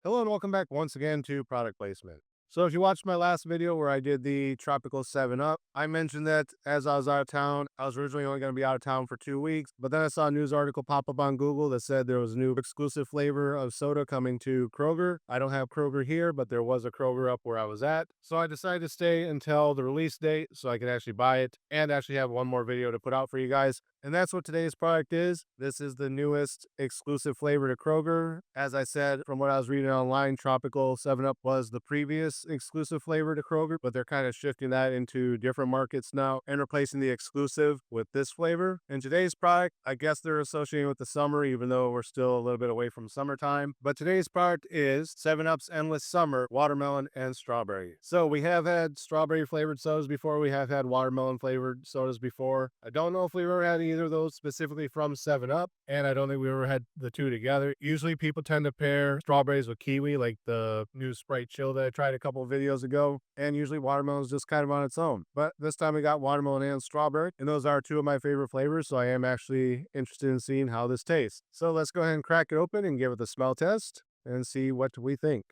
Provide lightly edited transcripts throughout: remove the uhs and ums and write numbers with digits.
Hello and welcome back once again to product placement. So if you watched my last video where I did the tropical 7 Up, I mentioned that as I was out of town, I was originally only going to be out of town for 2 weeks, but then I saw a news article pop up on Google that said there was a new exclusive flavor of soda coming to Kroger. I don't have Kroger here, but there was a Kroger up where I was at. So I decided to stay until the release date so I could actually buy it and actually have one more video to put out for you guys. And that's what today's product is. This is the newest exclusive flavor to Kroger. As I said, from what I was reading online, Tropical 7-Up was the previous exclusive flavor to Kroger, but they're kind of shifting that into different markets now and replacing the exclusive with this flavor. And today's product, I guess they're associating with the summer, even though we're still a little bit away from summertime. But today's product is 7-Up's Endless Summer Watermelon and Strawberry. So we have had strawberry flavored sodas before. We have had watermelon flavored sodas before. I don't know if we've ever had either of those specifically from 7-Up, and I don't think we ever had the two together. Usually people tend to pair strawberries with kiwi, like the new Sprite Chill that I tried a couple of videos ago, and usually watermelon is just kind of on its own. But this time we got watermelon and strawberry, and those are two of my favorite flavors, so I am actually interested in seeing how this tastes. So let's go ahead and crack it open and give it the smell test and see what we think.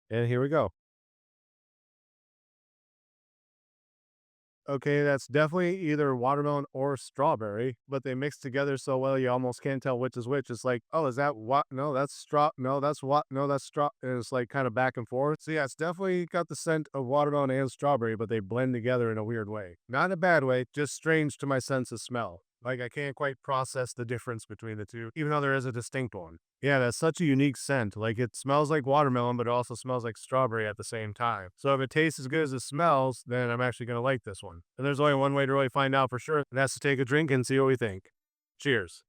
And here we go. Okay, that's definitely either watermelon or strawberry, but they mix together so well you almost can't tell which is which. It's like, oh, is that what? No, that's straw. No, that's what? No, that's straw. And it's like kind of back and forth. So yeah, it's definitely got the scent of watermelon and strawberry, but they blend together in a weird way. Not in a bad way, just strange to my sense of smell. Like I can't quite process the difference between the two, even though there is a distinct one. Yeah, that's such a unique scent. Like it smells like watermelon, but it also smells like strawberry at the same time. So if it tastes as good as it smells, then I'm actually going to like this one. And there's only one way to really find out for sure, and that's to take a drink and see what we think. Cheers.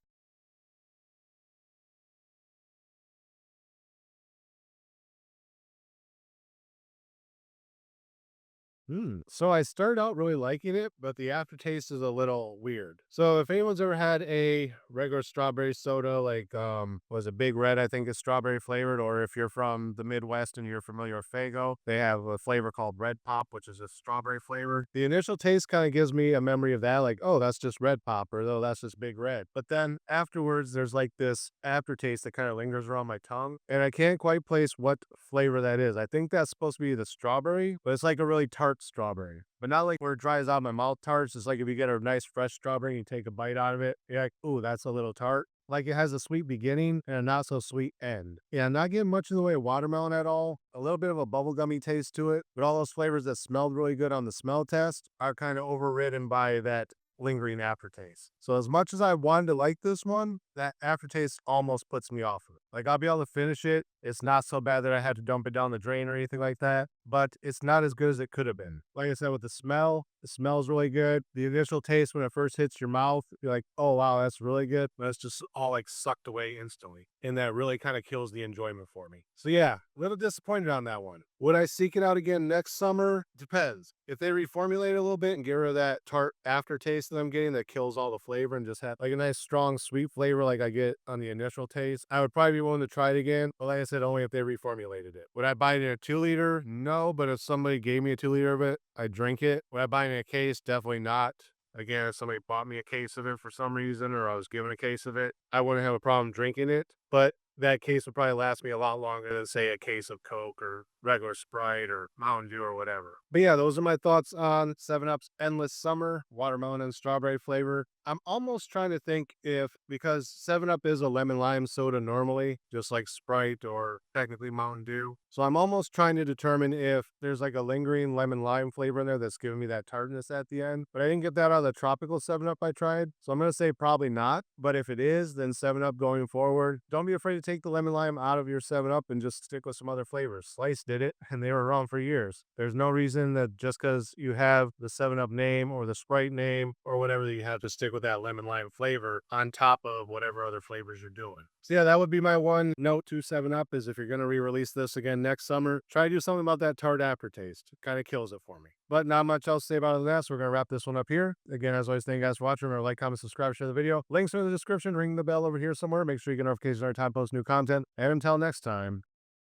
So I started out really liking it, but the aftertaste is a little weird. So if anyone's ever had a regular strawberry soda, like was it Big Red, I think is strawberry flavored, or if you're from the Midwest and you're familiar with Fago, they have a flavor called Red Pop, which is a strawberry flavor. The initial taste kind of gives me a memory of that, like, oh, that's just Red Pop, or oh, that's just Big Red. But then afterwards, there's like this aftertaste that kind of lingers around my tongue, and I can't quite place what flavor that is. I think that's supposed to be the strawberry, but it's like a really tart strawberry. But not like where it dries out my mouth tarts. It's like if you get a nice fresh strawberry and you take a bite out of it, you're like, ooh, that's a little tart. Like it has a sweet beginning and a not so sweet end. Yeah, not getting much in the way of watermelon at all. A little bit of a bubblegummy taste to it, but all those flavors that smelled really good on the smell test are kind of overridden by that lingering aftertaste. So as much as I wanted to like this one, that aftertaste almost puts me off of it. Like I'll be able to finish it. It's not so bad that I had to dump it down the drain or anything like that, but it's not as good as it could have been. Like I said, with the smell, it smells really good. The initial taste when it first hits your mouth, you're like, oh wow, that's really good. But it's just all like sucked away instantly. And that really kind of kills the enjoyment for me. So yeah, a little disappointed on that one. Would I seek it out again next summer? Depends. If they reformulate it a little bit and get rid of that tart aftertaste that I'm getting that kills all the flavor and just have like a nice strong sweet flavor like I get on the initial taste, I would probably be willing to try it again. But like I said, only if they reformulated it. Would I buy it in a 2 liter? No, but if somebody gave me a 2 liter of it, I'd drink it. Would I buy it in a case? Definitely not. Again, if somebody bought me a case of it for some reason or I was given a case of it, I wouldn't have a problem drinking it. But that case would probably last me a lot longer than, say, a case of Coke or regular Sprite or Mountain Dew or whatever. But yeah, those are my thoughts on 7-Up's Endless Summer, watermelon and strawberry flavor. I'm almost trying to think if, because 7-Up is a lemon lime soda normally, just like Sprite or technically Mountain Dew. So I'm almost trying to determine if there's like a lingering lemon lime flavor in there that's giving me that tartness at the end. But I didn't get that out of the tropical 7-Up I tried. So I'm going to say probably not. But if it is, then 7-Up going forward. Don't be afraid to take the lemon lime out of your 7-Up and just stick with some other flavors. Slice did it, and they were around for years. There's no reason that just because you have the 7-Up name or the Sprite name or whatever, that you have to stick with that lemon lime flavor on top of whatever other flavors you're doing. So yeah, that would be my one note to 7-Up is if you're going to re-release this again next summer, try to do something about that tart aftertaste. It kind of kills it for me. But not much else to say about it than that, so we're going to wrap this one up here. Again, as always, thank you guys for watching. Remember, like, comment, subscribe, share the video. Links are in the description. Ring the bell over here somewhere. Make sure you get notifications every time I post new content. And until next time,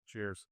cheers.